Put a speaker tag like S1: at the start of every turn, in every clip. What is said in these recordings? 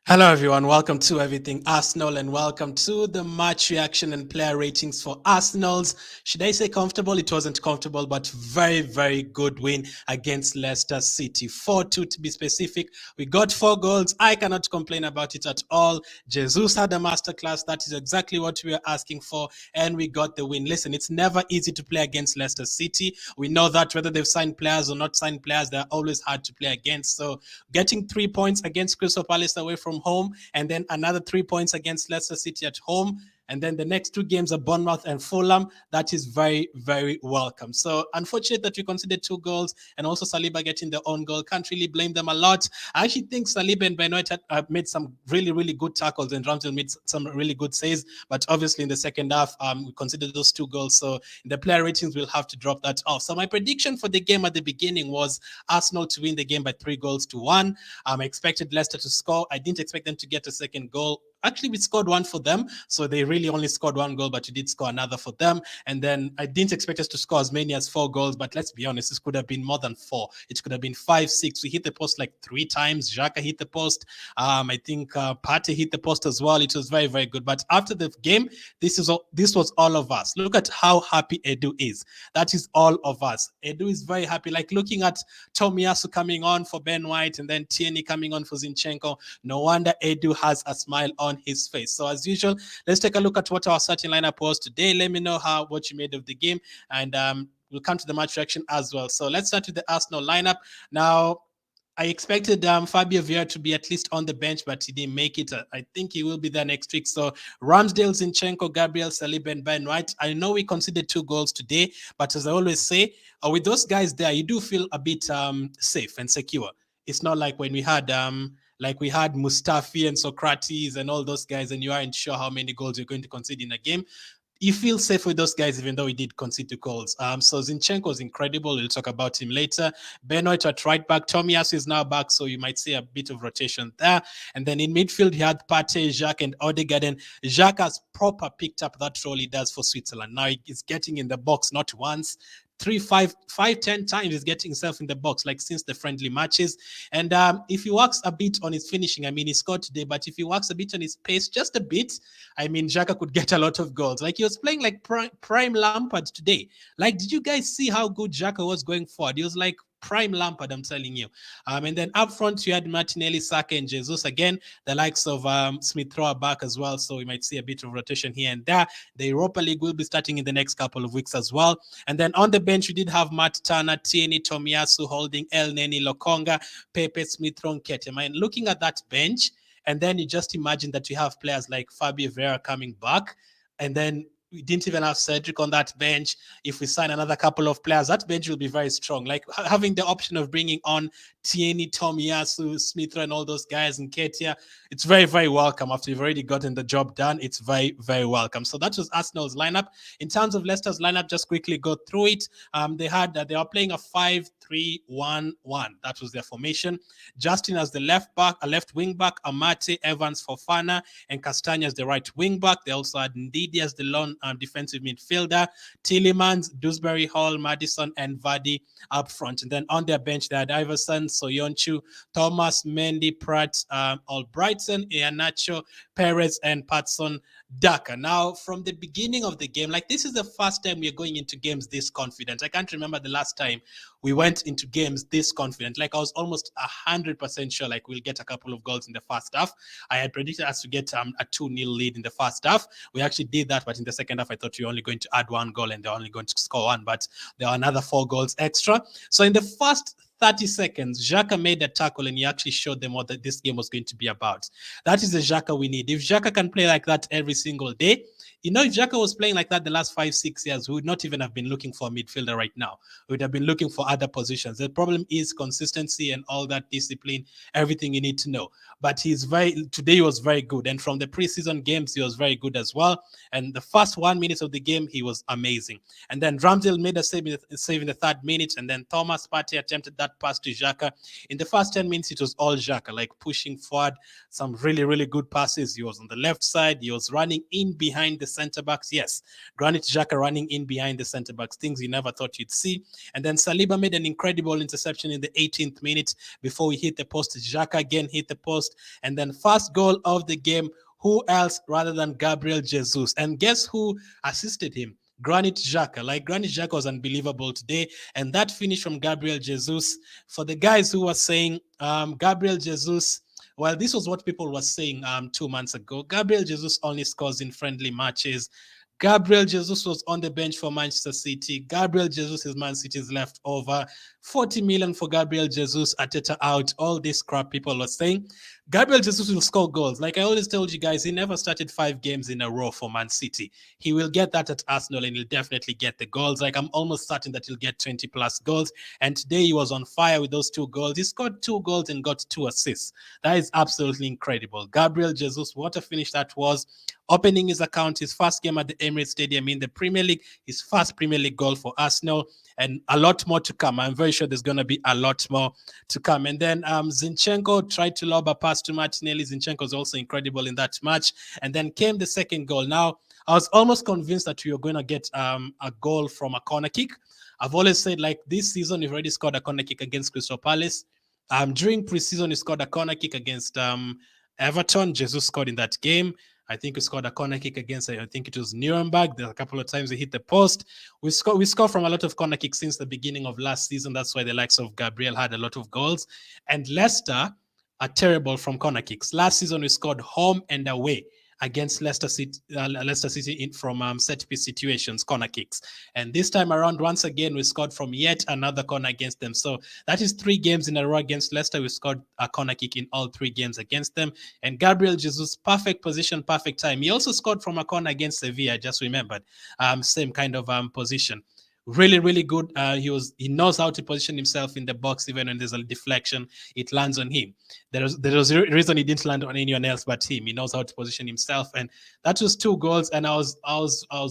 S1: Hello, everyone. Welcome to Everything Arsenal and welcome to the match reaction and player ratings for Arsenal's. Should I say comfortable? It wasn't comfortable, but very, very good win against Leicester City. 4-2 to be specific. We got 4 goals. I cannot complain about it at all. Jesus had a masterclass. That is exactly what we were asking for, and we got the win. Listen, it's never easy to play against Leicester City. We know that whether they've signed players or not signed players, they're always hard to play against. So getting 3 points against Crystal Palace away from home, and then another 3 points against Leicester City at home. And then the next 2 games are Bournemouth and Fulham. That is very, very welcome. So unfortunate that we conceded 2 goals and also Saliba getting their own goal. Can't really blame them a lot. I actually think Saliba and Ben White had made some really, really good tackles and Ramsdale made some really good saves. But obviously in the second half, we considered those 2 goals. So in the player ratings, we'll have to drop that off. So my prediction for the game at the beginning was Arsenal to win the game by 3 goals to 1. I expected Leicester to score. I didn't expect them to get a second goal. Actually, we scored one for them, so they really only scored 1 goal, but we did score another for them. And then I didn't expect us to score as many as 4 goals, but let's be honest, this could have been more than 4. It could have been 5, 6. We hit the post like 3 times. Xhaka hit the post. I think Partey hit the post as well. It was very, very good. But after the game, this was all of us. Look at how happy Edu is. That is all of us. Edu is very happy. Like looking at Tomiyasu coming on for Ben White and then Tierney coming on for Zinchenko. No wonder Edu has a smile on his face. So as usual, let's take a look at what our starting lineup was today. Let me know what you made of the game, and we'll come to the match reaction as well. So let's start with the Arsenal lineup. Now, I expected Fabio Vieira to be at least on the bench, but he didn't make it. I think he will be there next week. So Ramsdale, Zinchenko, Gabriel, Saliba, and Ben White. I know we conceded 2 goals today, but as I always say, with those guys there, you do feel a bit safe and secure. It's not like when we had Mustafi and Socrates and all those guys, and you aren't sure how many goals you're going to concede in a game. You feel safe with those guys, even though he did concede 2 goals. So Zinchenko was incredible. We'll talk about him later. Benoit at right back. Tomiyasu is now back, so you might see a bit of rotation there. And then in midfield, he had Partey, Xhaka, and Odegaard. And Xhaka has proper picked up that role he does for Switzerland. Now he's getting in the box not once, 10 times he's getting himself in the box, like since the friendly matches. And if he works a bit on his finishing, I mean, he scored today, but if he works a bit on his pace, just a bit, I mean, Xhaka could get a lot of goals. Like he was playing like prime Lampard today. Like, did you guys see how good Xhaka was going forward? He was like prime Lampard, I'm telling you. And then up front, you had Martinelli, Saka, and Jesus. Again, the likes of Smith Rowe back as well, so we might see a bit of rotation here and there. The Europa League will be starting in the next couple of weeks as well. And then on the bench, we did have Matt Turner, Tierney, Tomiyasu, Holding, El Neni, Lokonga, Pepe, Smith Rowe, Nketiah. I mean, looking at that bench, and then you just imagine that you have players like Fabio Vieira coming back, and then we didn't even have Cedric on that bench. If we sign another couple of players, that bench will be very strong. Like having the option of bringing on Tierney, Tomiyasu, Smith, and all those guys, and Nketiah, it's very, very welcome. After you've already gotten the job done, it's very, very welcome. So that was Arsenal's lineup. In terms of Leicester's lineup, just quickly go through it. They were playing a 5-3-1-1. That was their formation. Justin as the left wing back, Amate, Evans, Fofana, and Castagna as the right wing back. They also had Ndidi as the lone defensive midfielder, Tielemans, Dewsbury Hall, Maddison, and Vardy up front. And then on their bench, they had Iverson, Soyuncu, Thomas, Mendy, Pratt, Albrighton, Iheanacho, Perez, and Patson Daka. Now, from the beginning of the game, like this is the first time we're going into games this confident. I can't remember the last time we went into games this confident. Like I was almost 100% sure like we'll get a couple of goals in the first half. I had predicted us to get a 2-0 lead in the first half. We actually did that, but in the second half, I thought we were only going to add 1 goal and they're only going to score 1, but there are another 4 goals extra. So in the first 30 seconds, Xhaka made a tackle and he actually showed them what this game was going to be about. That is the Xhaka we need. If Xhaka can play like that every single day, if Xhaka was playing like that the last 5-6 years, we would not even have been looking for a midfielder right now. We would have been looking for other positions. The problem is consistency and all that discipline, everything you need to know. But today he was very good. And from the preseason games, he was very good as well. And the first 1 minute of the game, he was amazing. And then Ramsdale made a save in the 3rd minute. And then Thomas Partey attempted that pass to Xhaka. In the first 10 minutes, it was all Xhaka, like pushing forward, some really, really good passes. He was on the left side. He was running in behind the centre-backs. Yes, Granit Xhaka running in behind the centre-backs, things you never thought you'd see. And then Saliba made an incredible interception in the 18th minute before we hit the post. Xhaka again hit the post. And then first goal of the game, who else rather than Gabriel Jesus? And guess who assisted him? Granit Xhaka. Like, Granit Xhaka was unbelievable today. And that finish from Gabriel Jesus, for the guys who were saying Gabriel Jesus, well, this was what people were saying 2 months ago. Gabriel Jesus only scores in friendly matches. Gabriel Jesus was on the bench for Manchester City. Gabriel Jesus is Man City's leftover. 40 million for Gabriel Jesus, Arteta out. All this crap people were saying. Gabriel Jesus will score goals. Like I always told you guys, he never started 5 games in a row for Man City. He will get that at Arsenal and he'll definitely get the goals. Like, I'm almost certain that he'll get 20 plus goals. And today he was on fire with those 2 goals. He scored 2 goals and got 2 assists. That is absolutely incredible. Gabriel Jesus, what a finish that was. Opening his account, his first game at the Emirates Stadium in the Premier League, his first Premier League goal for Arsenal, and a lot more to come. I'm very sure there's going to be a lot more to come. And then Zinchenko tried to lob a pass to Martinelli. Zinchenko was also incredible in that match. And then came the second goal. Now, I was almost convinced that we were going to get a goal from a corner kick. I've always said, like, this season, we've already scored a corner kick against Crystal Palace. During preseason, he scored a corner kick against Everton. Jesus scored in that game. I think we scored a corner kick against, I think it was Nuremberg. There are a couple of times we hit the post. We scored from a lot of corner kicks since the beginning of last season. That's why the likes of Gabriel had a lot of goals. And Leicester are terrible from corner kicks. Last season, we scored home and away against Leicester City from set piece situations, corner kicks. And this time around, once again, we scored from yet another corner against them. So that is 3 games in a row against Leicester. We scored a corner kick in all 3 games against them. And Gabriel Jesus, perfect position, perfect time. He also scored from a corner against Sevilla, I just remembered. Same kind of position. Really, really good. He knows how to position himself in the box. Even when there's a deflection, it lands on him. There was a reason he didn't land on anyone else but him. He knows how to position himself, and that was 2 goals. And I was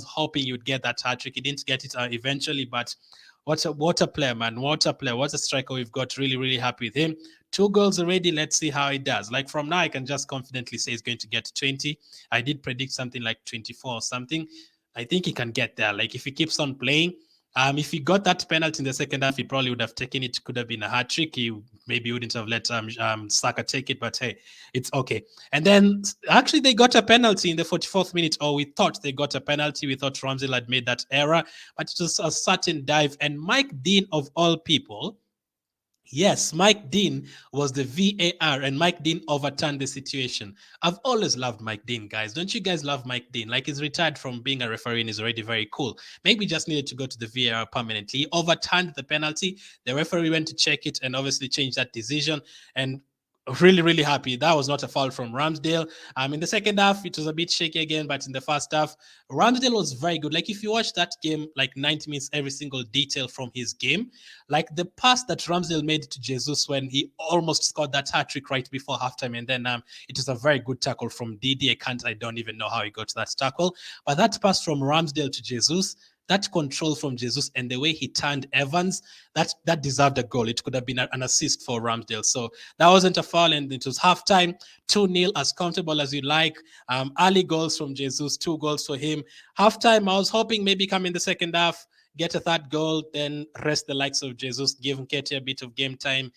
S1: hoping you'd get that hat trick. He didn't get it eventually, but what a player, man! What a player! What a striker we've got. Really, really happy with him. 2 goals already. Let's see how he does. Like, from now, I can just confidently say he's going to get 20. I did predict something like 24 or something. I think he can get there. Like, if he keeps on playing. If he got that penalty in the second half, he probably would have taken it. Could have been a hat trick. He maybe wouldn't have let Saka take it, but hey, it's okay. And then actually they got a penalty in the 44th minute, or we thought they got a penalty. We thought Ramsdale had made that error, but it was a certain dive. And Mike Dean, of all people, yes, Mike Dean was the VAR, and Mike Dean overturned the situation. I've always loved Mike Dean, guys. Don't you guys love Mike Dean? Like, he's retired from being a referee and is already very cool. Maybe just needed to go to the VAR permanently. He overturned the penalty. The referee went to check it and obviously changed that decision. And really, really happy. That was not a foul from Ramsdale. In the second half, it was a bit shaky again, but in the first half, Ramsdale was very good. Like, if you watch that game, like 90 minutes, every single detail from his game, like the pass that Ramsdale made to Jesus when he almost scored that hat trick right before halftime, and then it was a very good tackle from Didi. I don't even know how he got to that tackle, but that pass from Ramsdale to Jesus, that control from Jesus and the way he turned Evans, that deserved a goal. It could have been an assist for Ramsdale. So that wasn't a foul, and it was halftime, 2-0, as comfortable as you like. Early goals from Jesus, 2 goals for him. Halftime, I was hoping maybe come in the second half, get a 3rd goal, then rest the likes of Jesus, give Nketiah a bit of game time,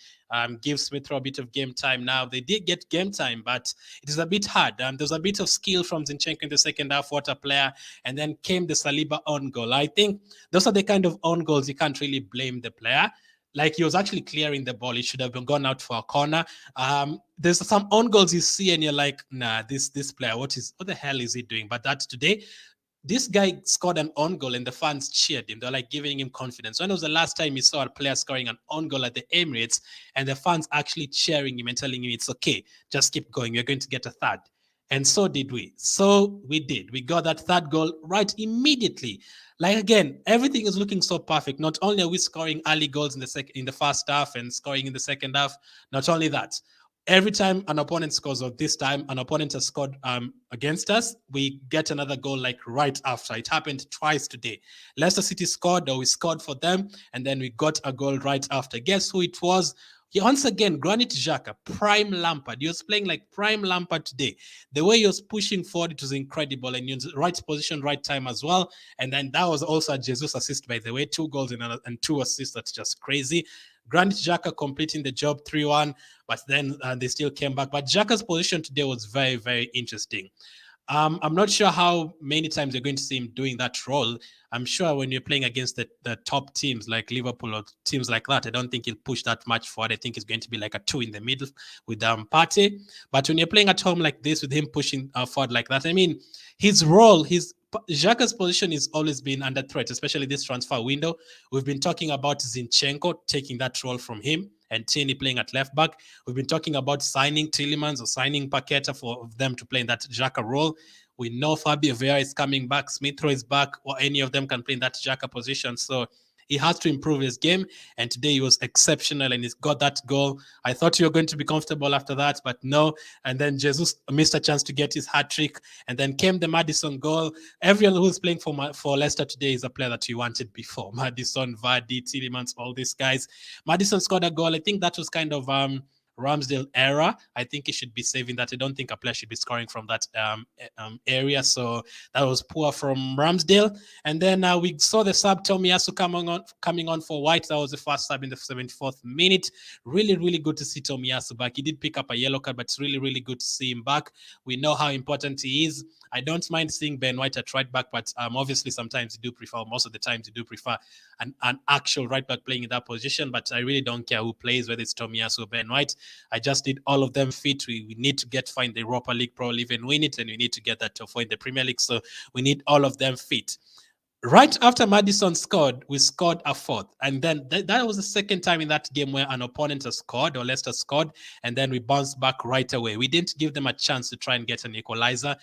S1: give Smith Rowe a bit of game time. Now, they did get game time, but it is a bit hard. There's a bit of skill from Zinchenko in the second half, what a player, and then came the Saliba own goal. I think those are the kind of own goals you can't really blame the player. Like, he was actually clearing the ball. It should have been gone out for a corner. There's some own goals you see and you're like, nah, this player, what the hell is he doing? But that today, this guy scored an own goal and the fans cheered him. They're like giving him confidence. When was the last time you saw a player scoring an own goal at the Emirates and the fans actually cheering him and telling him it's okay, just keep going, you're going to get a 3rd? And so did we. So we did. We got that 3rd goal right immediately. Like, again, everything is looking so perfect. Not only are we scoring early goals in the first half and scoring in the second half, not only that, every time an opponent scores, or this time an opponent has scored against us, we get another goal like right after. It happened twice today. Leicester City scored, or we scored for them, and then we got a goal right after. Guess who it was? Once again, Granit Xhaka, prime Lampard. He was playing like prime Lampard today. The way he was pushing forward, it was incredible. And he was right position, right time as well. And then that was also a Jesus assist, by the way. 2 goals and 2 assists. That's just crazy. Granit Xhaka completing the job 3-1, but then they still came back. But Xhaka's position today was very, very interesting. I'm not sure how many times you're going to see him doing that role. I'm sure when you're playing against the top teams like Liverpool or teams like that, I don't think he'll push that much forward. I think it's going to be like a 2 in the middle with Partey. But when you're playing at home like this with him pushing forward like that, I mean, his role, Xhaka's position has always been under threat, especially this transfer window. We've been talking about Zinchenko taking that role from him and Tierney playing at left back. We've been talking about signing Tielemans or signing Paqueta for them to play in that Xhaka role. We know Fabio Vieira is coming back, Smith Rowe is back, or any of them can play in that Xhaka position. So he has to improve his game, and today he was exceptional, and he's got that goal. I thought you were going to be comfortable after that, but no. And then Jesus missed a chance to get his hat-trick, and then came the Maddison goal. Everyone who's playing for Leicester today is a player that you wanted before. Maddison, Vardy, Tielemans, all these guys. Maddison scored a goal. I think that was kind of Ramsdale era. I think he should be saving that. I don't think a player should be scoring from that area. So that was poor from Ramsdale. And then we saw the sub Tomiyasu coming on for White. That was the first sub in the 74th minute. Really, really good to see Tomiyasu back. He did pick up a yellow card, but it's really, really good to see him back. We know how important he is. I don't mind seeing Ben White at right back, but obviously sometimes you do prefer, most of the times you do prefer an actual right back playing in that position. But I really don't care who plays, whether it's Tomiyasu or Ben White. I just need all of them fit. We need to find the Europa League, probably even win it, and we need to get that top 4 in the Premier League. So we need all of them fit. Right after Maddison scored, we scored a 4th. And then that was the second time in that game where an opponent has scored or Leicester scored, and then we bounced back right away. We didn't give them a chance to try and get an equalizer.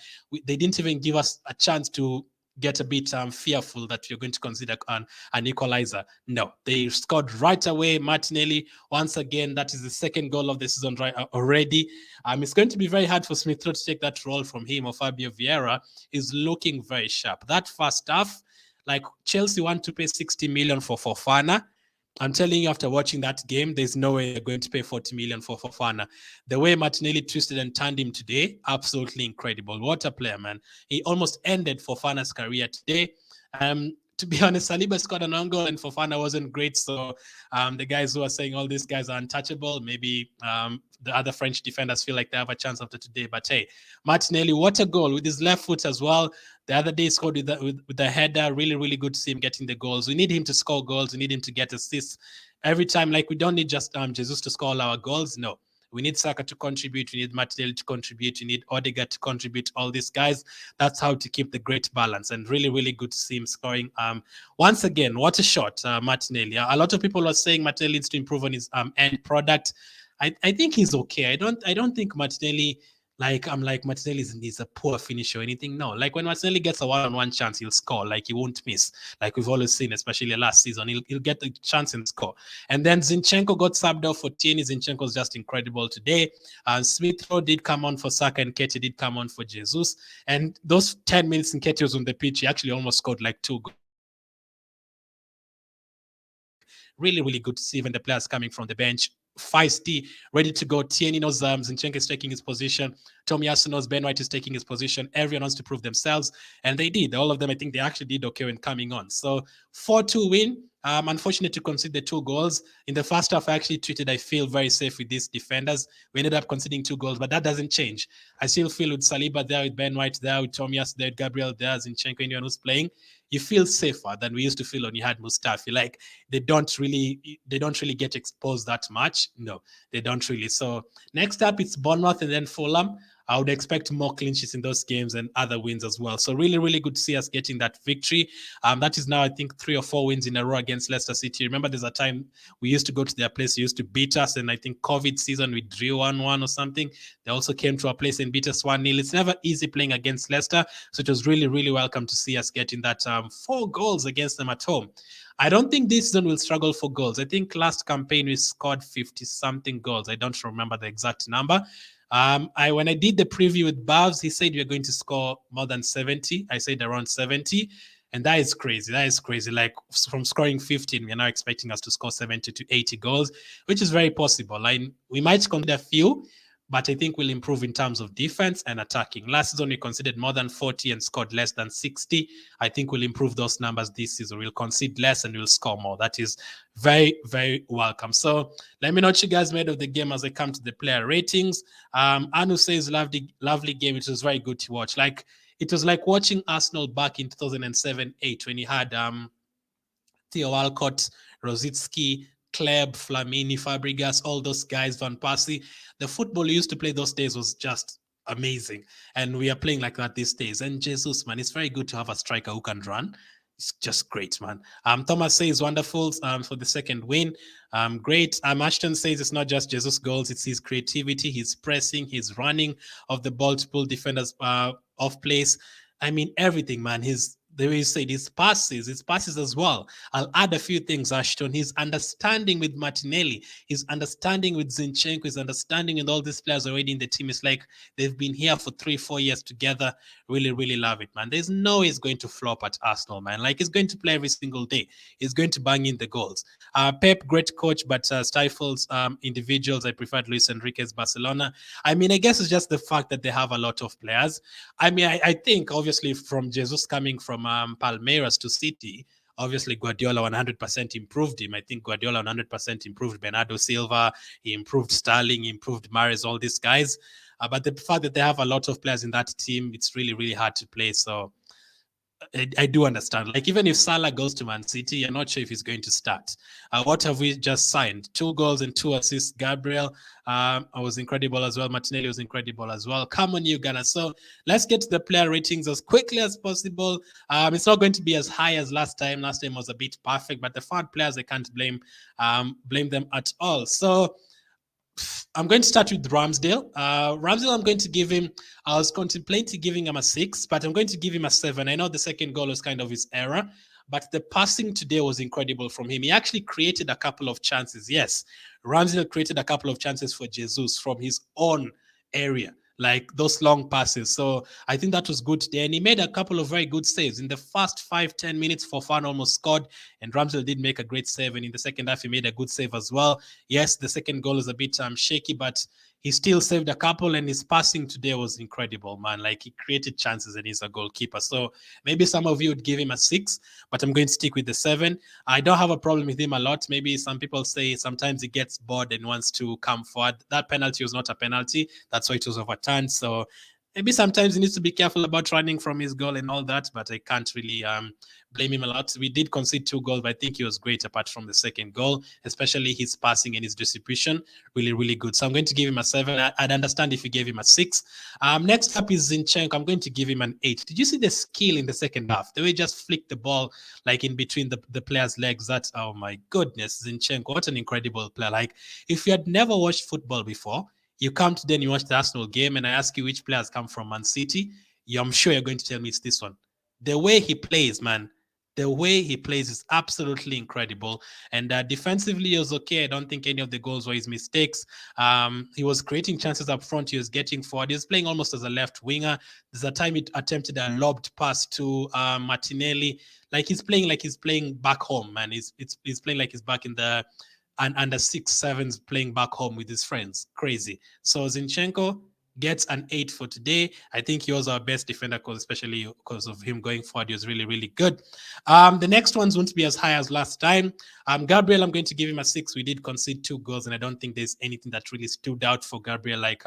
S1: They didn't even give us a chance to get a bit fearful that you're going to consider an equalizer. No, they scored right away. Martinelli, once again, that is the second goal of the season already. It's going to be very hard for Smith Rowe to take that role from him, or Fabio Vieira is looking very sharp. That first half, like Chelsea want to pay 60 million for Fofana. I'm telling you, after watching that game, there's no way they're going to pay 40 million for Fofana. The way Martinelli twisted and turned him today, absolutely incredible. What a player, man. He almost ended Fofana's career today. To be honest, Saliba scored an own goal and Fofana wasn't great. So the guys who are saying all these guys are untouchable, maybe the other French defenders feel like they have a chance after today. But hey, Martinelli, what a goal with his left foot as well. The other day he scored with the header. Really, really good to see him getting the goals. We need him to score goals. We need him to get assists every time. Like, we don't need just Jesus to score all our goals. No. We need Saka to contribute. We need Martinelli to contribute. We need Odegaard to contribute. All these guys. That's how to keep the great balance. And really, really good to see him scoring. Once again, what a shot, Martinelli. A lot of people are saying Martinelli needs to improve on his end product. I think he's okay. I don't think Martinelli. Martinelli is a poor finisher or anything. No, like when Martinelli gets a one-on-one chance, he'll score. Like, he won't miss. Like we've always seen, especially last season, he'll get the chance and score. And then Zinchenko got subbed off for Tierney. Zinchenko was just incredible today. Smith Rowe did come on for Saka, and Nketiah did come on for Jesus. And those 10 minutes Nketiah was on the pitch, he actually almost scored like 2 goals. Really, really good to see even the players coming from the bench. Feisty, ready to go. Tierney knows Zinchenko is taking his position. Tomiyasu knows Ben White is taking his position. Everyone wants to prove themselves, and they did. All of them, I think they actually did okay when coming on. So 4-2 win. Unfortunate to concede the 2 goals. In the first half, I actually tweeted, I feel very safe with these defenders. We ended up conceding 2 goals, but that doesn't change. I still feel with Saliba there, with Ben White there, with Tomiyasu there, with Gabriel there, Zinchenko, anyone who's playing, you feel safer than we used to feel when you had Mustafi. Like, they don't really get exposed that much. No, they don't really. So next up, it's Bournemouth and then Fulham. I would expect more clean sheets in those games and other wins as well. So really, really good to see us getting that victory. That is now, I think, 3 or 4 wins in a row against Leicester City. Remember, there's a time we used to go to their place, they used to beat us, and I think COVID season we drew 1-1 or something. They also came to our place and beat us 1-0. It's never easy playing against Leicester, so it was really, really welcome to see us getting that 4 goals against them at home. I don't think this season will struggle for goals. I think last campaign we scored 50-something goals. I don't remember the exact number. When I did the preview with Bavs, he said we are going to score more than 70. I said around 70. And that is crazy. That is crazy. Like from scoring 15, we're now expecting us to score 70 to 80 goals, which is very possible. Like we might consider few, but I think we'll improve in terms of defense and attacking. Last season, we considered more than 40 and scored less than 60. I think we'll improve those numbers this season. We'll concede less and we'll score more. That is very, very welcome. So let me know what you guys made of the game as I come to the player ratings. Anu says, lovely game. It was very good to watch. Like, it was like watching Arsenal back in 2007-8 when you had Theo Walcott, Rosicki, Kleb, Flamini, Fabregas, all those guys, Van Persie. The football you used to play those days was just amazing. And we are playing like that these days. And Jesus, man, it's very good to have a striker who can run. It's just great, man. Thomas says wonderful for the second win. Great. Ashton says it's not just Jesus' goals, it's his creativity, his pressing, his running of the ball to pull defenders off place. I mean, everything, man. The way you said, his passes as well. I'll add a few things, Ashton. His understanding with Martinelli, his understanding with Zinchenko, his understanding with all these players already in the team. It's like they've been here for 3-4 years together. Really, really love it, man. There's no way he's going to flop at Arsenal, man. Like, he's going to play every single day. He's going to bang in the goals. Pep, great coach, but stifles individuals. I preferred Luis Enrique's Barcelona. I mean, I guess it's just the fact that they have a lot of players. I mean, I think, obviously, from Jesus coming from Palmeiras to City, obviously Guardiola 100% improved him. I think Guardiola 100% improved Bernardo Silva. He improved Sterling, he improved Mahrez, all these guys. But the fact that they have a lot of players in that team, it's really, really hard to play. So I do understand. Like, even if Salah goes to Man City, I'm not sure if he's going to start. What have we just signed? 2 goals and 2 assists. Gabriel was incredible as well. Martinelli was incredible as well. Come on, you Ghana. So let's get to the player ratings as quickly as possible. It's not going to be as high as last time. Last time was a bit perfect, but the third players, I can't blame them at all. So I'm going to start with Ramsdale. Ramsdale, I'm going to give him, I was contemplating giving him a 6, but I'm going to give him a 7. I know the second goal was kind of his error, but the passing today was incredible from him. He actually created a couple of chances. Yes, Ramsdale created a couple of chances for Jesus from his own area, like those long passes. So I think that was good today. And he made a couple of very good saves. In the first 5-10 minutes, Fofana almost scored, and Ramsdale did make a great save. And in the second half, he made a good save as well. Yes, the second goal is a bit shaky, but he still saved a couple, and his passing today was incredible, man. Like, he created chances, and he's a goalkeeper. So maybe some of you would give him a 6, but I'm going to stick with the 7. I don't have a problem with him a lot. Maybe some people say sometimes he gets bored and wants to come forward. That penalty was not a penalty. That's why it was overturned. So maybe sometimes he needs to be careful about running from his goal and all that, but I can't really blame him a lot. We did concede 2 goals, but I think he was great apart from the second goal, especially his passing and his distribution. Really, really good. So I'm going to give him a 7. I'd understand if you gave him a 6. Next up is Zinchenko. I'm going to give him an 8. Did you see the skill in the second half? The way he just flicked the ball like in between the player's legs. That's, oh my goodness, Zinchenko. What an incredible player. Like, if you had never watched football before, you come today and you watch the Arsenal game, and I ask you which players come from Man City, I'm sure you're going to tell me it's this one. The way he plays, man, the way he plays is absolutely incredible. And defensively, he was okay. I don't think any of the goals were his mistakes. He was creating chances up front. He was getting forward. He was playing almost as a left winger. There's a time he attempted a lobbed pass to Martinelli. He's playing back home, man. He's playing like he's back in the under 6-7s, playing back home with his friends. Crazy. So Zinchenko gets an 8 for today. I think he was our best defender, especially because of him going forward. He was really, really good. The next ones won't be as high as last time. Gabriel, I'm going to give him a 6. We did concede 2 goals, and I don't think there's anything that really stood out for Gabriel like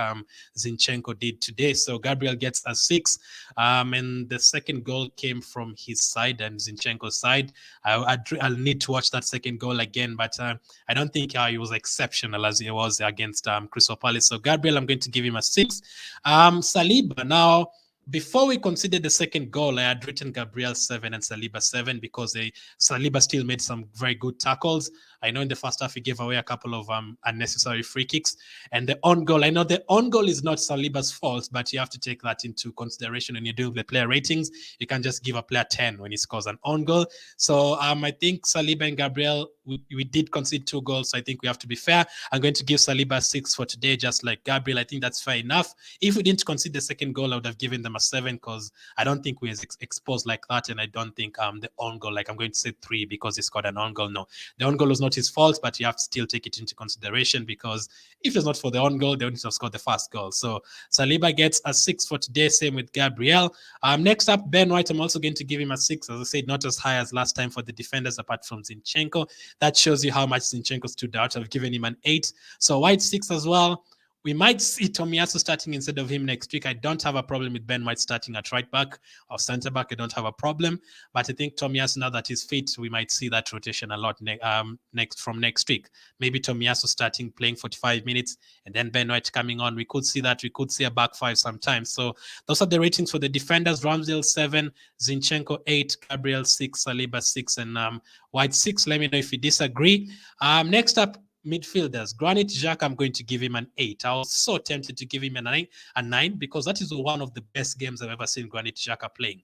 S1: Zinchenko did today. So Gabriel gets a 6. And the second goal came from his side and Zinchenko's side. I'll need to watch that second goal again, but I don't think he was exceptional as he was against Crystal Palace. So Gabriel, I'm going to give him a 6. Saliba, now, before we considered the second goal, I had written Gabriel 7 and Saliba 7 because Saliba still made some very good tackles. I know in the first half he gave away a couple of unnecessary free kicks. And the own goal, I know the own goal is not Saliba's fault, but you have to take that into consideration when you do the player ratings. You can't just give a player 10 when he scores an own goal. So I think Saliba and Gabriel, we did concede 2 goals, so I think we have to be fair. I'm going to give Saliba 6 for today, just like Gabriel. I think that's fair enough. If we didn't concede the second goal, I would have given them a 7 because I don't think we were exposed like that, and I don't think the own goal, like I'm going to say 3 because he scored an own goal. No, the own goal was not his fault, but you have to still take it into consideration because if it's not for the own goal, they wouldn't have scored the first goal. So Saliba gets a 6 for today, same with Gabriel. Next up, Ben White, I'm also going to give him a 6. As I said, not as high as last time for the defenders apart from Zinchenko. That shows you how much Zinchenko stood out. I've given him an 8. So White 6 as well. We might see Tomiyasu starting instead of him next week. I don't have a problem with Ben White starting at right back or centre back. I don't have a problem. But I think Tomiyasu, now that he's fit, we might see that rotation a lot next week. Maybe Tomiyasu starting, playing 45 minutes, and then Ben White coming on. We could see that. We could see a back 5 sometimes. So those are the ratings for the defenders. Ramsdale 7, Zinchenko 8, Gabriel 6, Saliba 6, and White 6. Let me know if you disagree. Next up, midfielders. Granit Xhaka, I'm going to give him an 8. I was so tempted to give him a 9 because that is one of the best games I've ever seen Granit Xhaka playing.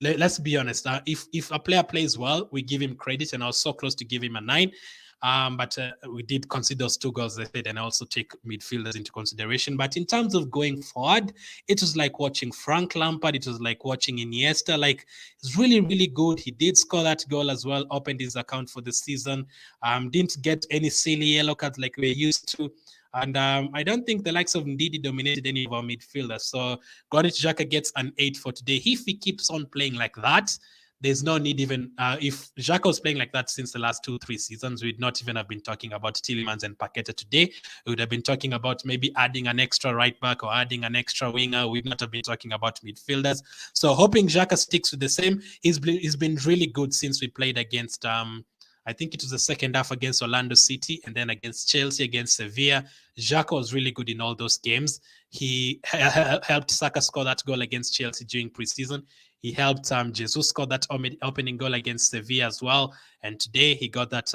S1: Let's be honest. If a player plays well, we give him credit, and I was so close to give him a 9. But we did consider those 2 goals, I said, and I also take midfielders into consideration. But in terms of going forward, it was like watching Frank Lampard. It was like watching Iniesta. Like, it's really, really good. He did score that goal as well, opened his account for the season. Didn't get any silly yellow cards like we're used to. And I don't think the likes of Ndidi dominated any of our midfielders. So Granit Xhaka gets an 8 for today. If he keeps on playing like that, there's no need even, if Xhaka was playing like that since the last 2-3 seasons, we'd not even have been talking about Tielemans and Paqueta today. We would have been talking about maybe adding an extra right back or adding an extra winger. We'd not have been talking about midfielders. So hoping Xhaka sticks with the same. He's been really good since we played against, I think it was the second half against Orlando City and then against Chelsea, against Sevilla. Xhaka was really good in all those games. He helped Saka score that goal against Chelsea during preseason. He helped Jesus score that opening goal against Sevilla as well. And today he got that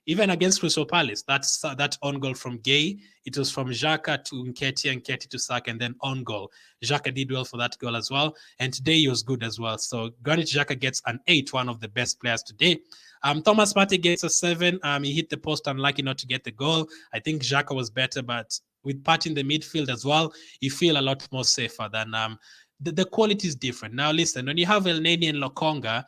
S1: even against Crystal Palace. That on goal from Gay. It was from Xhaka to Nketiah to Saka, and then on goal. Xhaka did well for that goal as well. And today he was good as well. So Granit Xhaka gets an 8, one of the best players today. Thomas Partey gets a 7. He hit the post, unlucky not to get the goal. I think Xhaka was better, but with Partey in the midfield as well, you feel a lot more safer than the quality is different. Now, listen, when you have El Neni and Lokonga,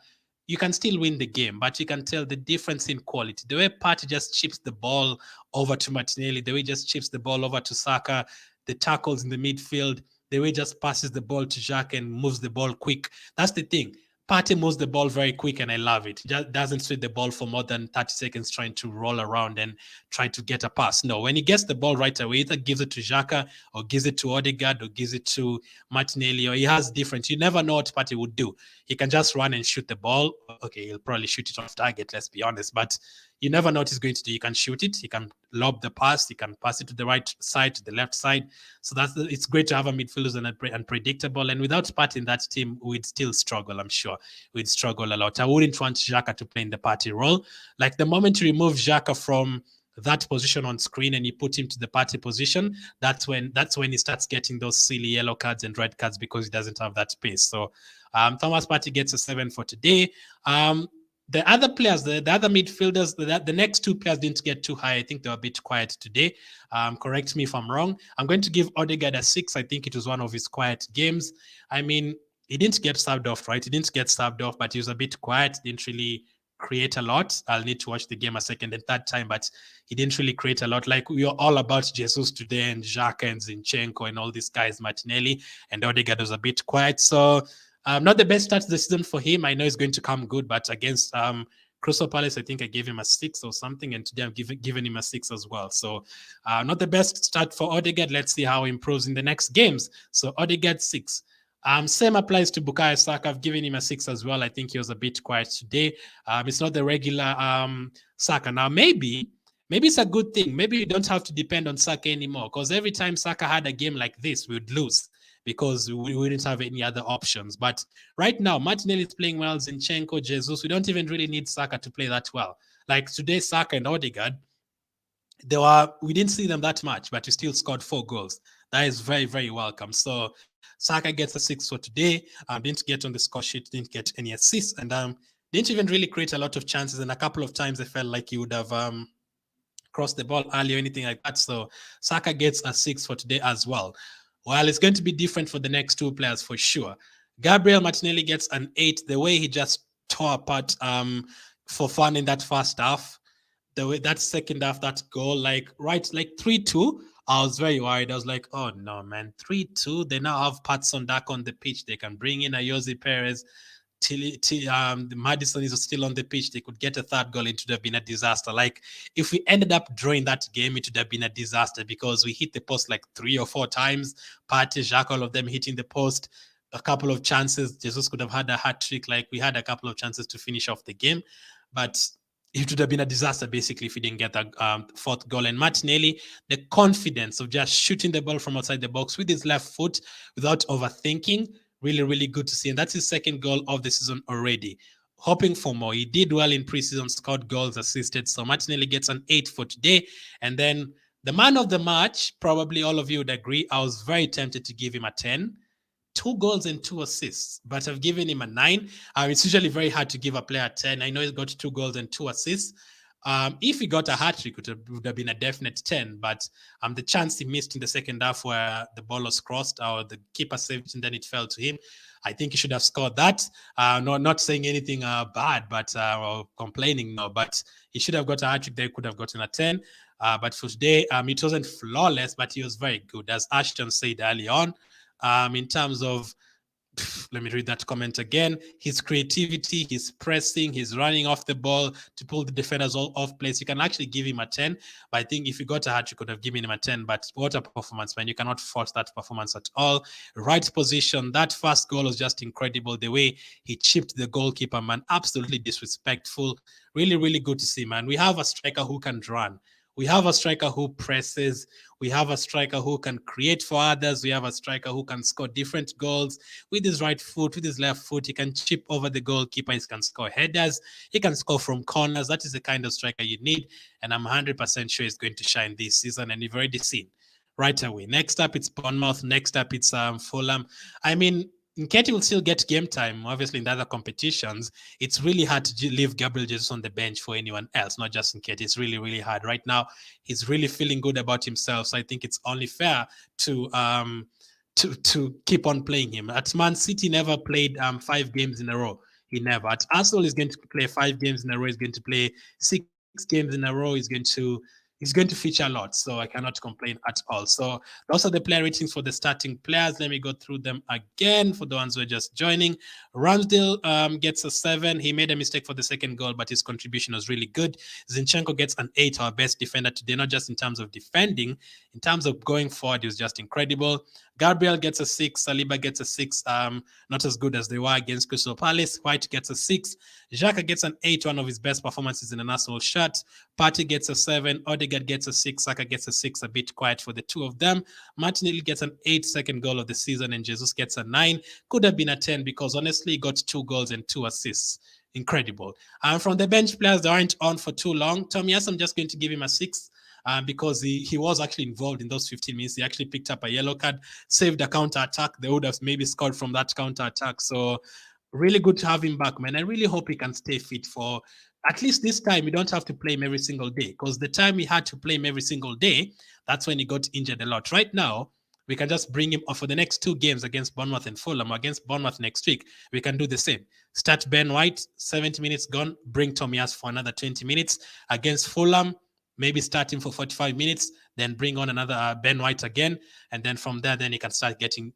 S1: you can still win the game, but you can tell the difference in quality. The way Partey just chips the ball over to Martinelli, the way he just chips the ball over to Saka, the tackles in the midfield, the way he just passes the ball to Xhaka and moves the ball quick. That's the thing. Partey moves the ball very quick, and I love it. He just doesn't sweep the ball for more than 30 seconds trying to roll around and try to get a pass. No, when he gets the ball right away, either gives it to Xhaka or gives it to Odegaard or gives it to Martinelli, or he has different. You never know what Partey would do. He can just run and shoot the ball. Okay, he'll probably shoot it off target, let's be honest, but you never know what he's going to do. He can shoot it. He can lob the pass. He can pass it to the right side, to the left side. So it's great to have a midfielder and unpredictable. And without Partey in that team, we'd still struggle, I'm sure. We'd struggle a lot. I wouldn't want Xhaka to play in the Partey role. Like the moment you remove Xhaka from that position on screen and you put him to the Partey position, that's when he starts getting those silly yellow cards and red cards because he doesn't have that space. So Thomas Partey gets a 7 for today. The other players, the other midfielders, the next 2 players didn't get too high. I think they were a bit quiet today. Correct me if I'm wrong. I'm going to give Odegaard a 6. I think it was one of his quiet games. I mean, he didn't get subbed off, right? He didn't get subbed off, but he was a bit quiet. Didn't really create a lot. I'll need to watch the game a second and third time, but he didn't really create a lot. Like, we are all about Jesus today and Xhaka and Zinchenko and all these guys, Martinelli, and Odegaard was a bit quiet. So not the best start to the season for him. I know he's going to come good, but against Crystal Palace, I think I gave him a 6 or something, and today I'm giving him a 6 as well. So not the best start for Odegaard. Let's see how he improves in the next games. So Odegaard 6. Same applies to Bukayo Saka. I've given him a 6 as well. I think he was a bit quiet today. It's not the regular Saka. Now, maybe it's a good thing. Maybe you don't have to depend on Saka anymore, because every time Saka had a game like this, we would lose because we wouldn't have any other options. But right now, Martinelli is playing well, Zinchenko, Jesus. We don't even really need Saka to play that well. Like today, Saka and Odegaard, we didn't see them that much, but we still scored 4 goals. That is very, very welcome. So Saka gets a 6 for today. Didn't get on the score sheet, didn't get any assists, and didn't even really create a lot of chances, and a couple of times I felt like he would have crossed the ball early or anything like that. So Saka gets a 6 for today as well. While it's going to be different for the next two players for sure. Gabriel Martinelli gets an 8. The way he just tore apart for fun in that first half, the way that second half, that goal, like 3-2, I was very worried. I was like, oh no, man, 3-2. They now have Patson back on the pitch. They can bring in a Jose Perez. Maddison is still on the pitch. They could get a third goal. It would have been a disaster. Like, if we ended up drawing that game, it would have been a disaster because we hit the post like 3 or 4 times. Partey, Xhaka, all of them hitting the post. A couple of chances. Jesus could have had a hat trick. Like, we had a couple of chances to finish off the game, but it would have been a disaster basically if we didn't get that fourth goal. And Martinelli, the confidence of just shooting the ball from outside the box with his left foot without overthinking, really, really good to see. And that's his second goal of the season already. Hoping for more. He did well in preseason, scored goals, assisted. So Martinelli gets an 8 for today. And then the man of the match, probably all of you would agree, I was very tempted to give him a 10. 2 goals and 2 assists, but I've given him a 9. It's usually very hard to give a player a 10. I know he's got 2 goals and 2 assists. If he got a hat-trick, it would have been a definite 10, but the chance he missed in the second half where the ball was crossed or the keeper saved it and then it fell to him, I think he should have scored that. Not saying anything bad, but or complaining, no, but he should have got a hat-trick. They could have gotten a 10. But for today, it wasn't flawless, but he was very good. As Ashton said early on, in terms of, let me read that comment again, his creativity, his pressing, his running off the ball to pull the defenders all off place, you can actually give him a 10. But I think if you got a hat, you could have given him a 10. But what a performance, man. You cannot force that performance at all. Right position. That first goal was just incredible. The way he chipped the goalkeeper, man, absolutely disrespectful. Really, really good to see, man. We have a striker who can run. We have a striker who presses. We have a striker who can create for others. We have a striker who can score different goals with his right foot, with his left foot. He can chip over the goalkeeper. He can score headers. He can score from corners. That is the kind of striker you need. And I'm 100% sure he's going to shine this season. And you've already seen right away. Next up, it's Bournemouth. Next up, it's Fulham. I mean, Nketiah will still get game time, obviously, in the other competitions. It's really hard to leave Gabriel Jesus on the bench for anyone else, not just Nketiah. It's really, really hard. Right now, he's really feeling good about himself, so I think it's only fair to keep on playing him. At Man City, never played 5 games in a row. He never. At Arsenal, he's going to play 5 games in a row. He's going to play 6 games in a row. He's going to feature a lot, so I cannot complain at all. So those are the player ratings for the starting players. Let me go through them again for the ones who are just joining. Ramsdale gets a 7. He made a mistake for the second goal, but his contribution was really good. Zinchenko gets an 8, our best defender today, not just in terms of defending, in terms of going forward, he was just incredible. Gabriel gets a 6. Saliba gets a 6. Not as good as they were against Crystal Palace. White gets a 6. Xhaka gets an 8, one of his best performances in an Arsenal shirt. Partey gets a 7. Odegaard gets a 6. Saka gets a 6, a bit quiet for the two of them. Martinelli gets an 8, second goal of the season, and Jesus gets a 9. Could have been a 10 because honestly, he got 2 goals and 2 assists. Incredible. From the bench players that aren't on for too long, Tomiyasu, I'm just going to give him a 6. Because he was actually involved in those 15 minutes. He actually picked up a yellow card, saved a counter-attack. They would have maybe scored from that counter-attack. So really good to have him back, man. I really hope he can stay fit for at least this time. We don't have to play him every single day, because the time we had to play him every single day, that's when he got injured a lot. Right now, we can just bring him off for the next 2 games against Bournemouth and Fulham. Against Bournemouth next week, we can do the same. Start Ben White, 70 minutes gone. Bring Tomiyasu for another 20 minutes. Against Fulham, maybe starting for 45 minutes, then bring on another Ben White again. And then from there, then he can start getting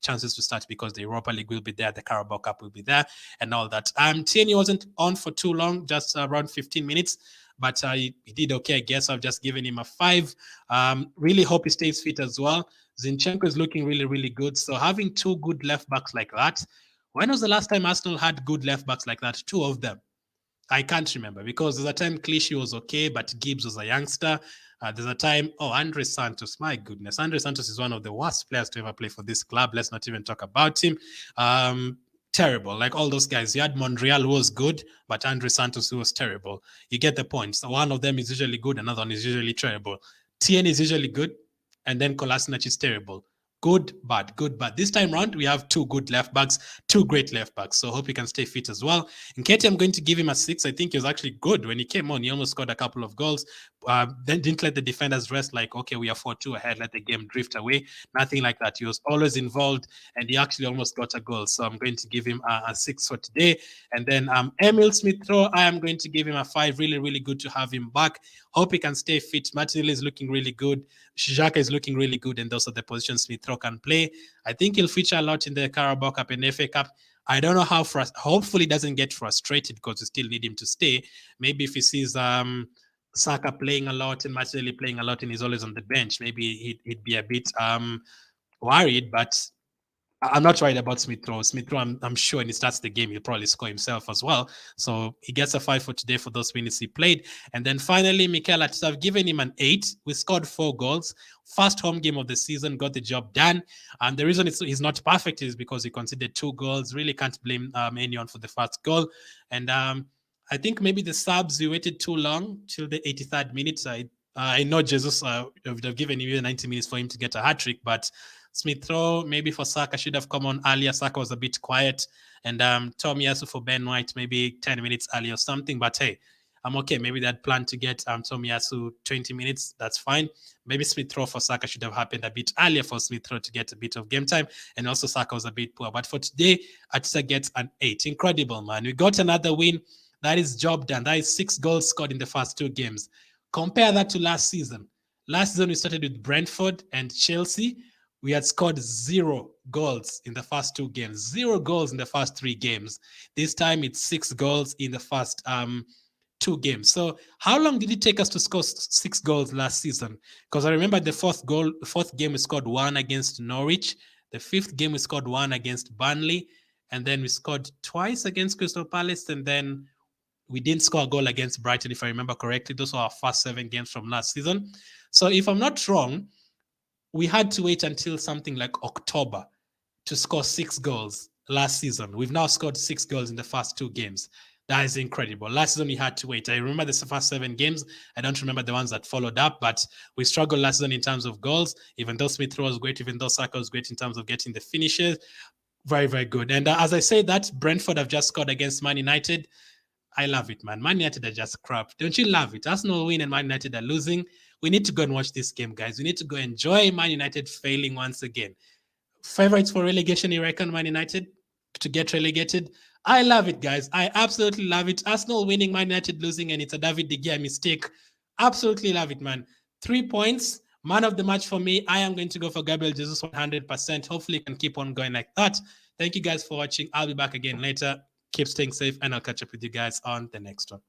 S1: chances to start, because the Europa League will be there, the Carabao Cup will be there, and all that. Tierney wasn't on for too long, just around 15 minutes, but he did okay, I guess. I've just given him a 5. Really hope he stays fit as well. Zinchenko is looking really, really good. So having 2 good left backs like that, when was the last time Arsenal had good left backs like that? 2 of them. I can't remember, because there's a time Clichy was okay, but Gibbs was a youngster. There's a time, Andre Santos, my goodness. Andre Santos is one of the worst players to ever play for this club. Let's not even talk about him. Terrible, like all those guys. You had Monreal, who was good, but Andre Santos, who was terrible. You get the point. So one of them is usually good, another one is usually terrible. Tierney is usually good, and then Kolasinac is terrible. Good, bad, good, bad. This time round, we have two good left backs, two great left backs. So hope he can stay fit as well. In Nketiah, I'm going to give him a 6. I think he was actually good when he came on. He almost scored a couple of goals. Then didn't let the defenders rest like, okay, we are 4-2 ahead, let the game drift away. Nothing like that. He was always involved, and he actually almost got a goal. So I'm going to give him a 6 for today. And then Emil Smith-Rowe, I am going to give him a 5. Really, really good to have him back. Hope he can stay fit. Martinelli is looking really good. Xhaka is looking really good, and those are the positions Smith-Rowe can play. I think he'll feature a lot in the Carabao Cup and FA Cup. I don't know how hopefully he doesn't get frustrated because we still need him to stay. Maybe if he sees Saka playing a lot and Martinelli playing a lot and he's always on the bench, maybe he'd be a bit worried, but I'm not worried about Smith-Rowe. Smith-Rowe, I'm sure when he starts the game, he'll probably score himself as well. So he gets a 5 for today for those minutes he played. And then finally, Mikel, I've given him an 8. We scored 4 goals. First home game of the season, got the job done. And the reason he's not perfect is because he conceded 2 goals. Really can't blame anyone for the first goal. And I think maybe the subs, we waited too long till the 83rd minute. I know Jesus would have given him 90 minutes for him to get a hat-trick, but Smith-Rowe, maybe for Saka, should have come on earlier. Saka was a bit quiet. And Tomiyasu for Ben White, maybe 10 minutes earlier or something. But hey, I'm okay. Maybe they had planned to get Tomiyasu 20 minutes. That's fine. Maybe Smith-Rowe for Saka should have happened a bit earlier for Smith-Rowe to get a bit of game time. And also Saka was a bit poor. But for today, Arteta gets an 8. Incredible, man. We got another win. That is job done. That is 6 goals scored in the first 2 games. Compare that to last season. Last season, we started with Brentford and Chelsea. We had scored 0 goals in the first 2 games, 0 goals in the first 3 games. This time it's 6 goals in the first 2 games. So how long did it take us to score 6 goals last season? Because I remember the fourth game we scored 1 against Norwich. The 5th game we scored 1 against Burnley. And then we scored twice against Crystal Palace. And then we didn't score a goal against Brighton, if I remember correctly. Those were our first 7 games from last season. So if I'm not wrong, we had to wait until something like October to score 6 goals last season. We've now scored 6 goals in the first 2 games. That is incredible. Last season, we had to wait. I remember the first 7 games. I don't remember the ones that followed up, but we struggled last season in terms of goals, even though Smith-Rowe was great, even though Saka was great in terms of getting the finishes. Very, very good. And as I say that, Brentford have just scored against Man United. I love it, man. Man United are just crap. Don't you love it? Arsenal win and Man United are losing. We need to go and watch this game, guys. We need to go enjoy Man United failing once again. Favorites for relegation, you reckon, Man United to get relegated? I love it, guys. I absolutely love it. Arsenal winning, Man United losing, and it's a David De Gea mistake. Absolutely love it, man. 3 points. Man of the match for me. I am going to go for Gabriel Jesus 100%. Hopefully, it can keep on going like that. Thank you guys for watching. I'll be back again later. Keep staying safe, and I'll catch up with you guys on the next one.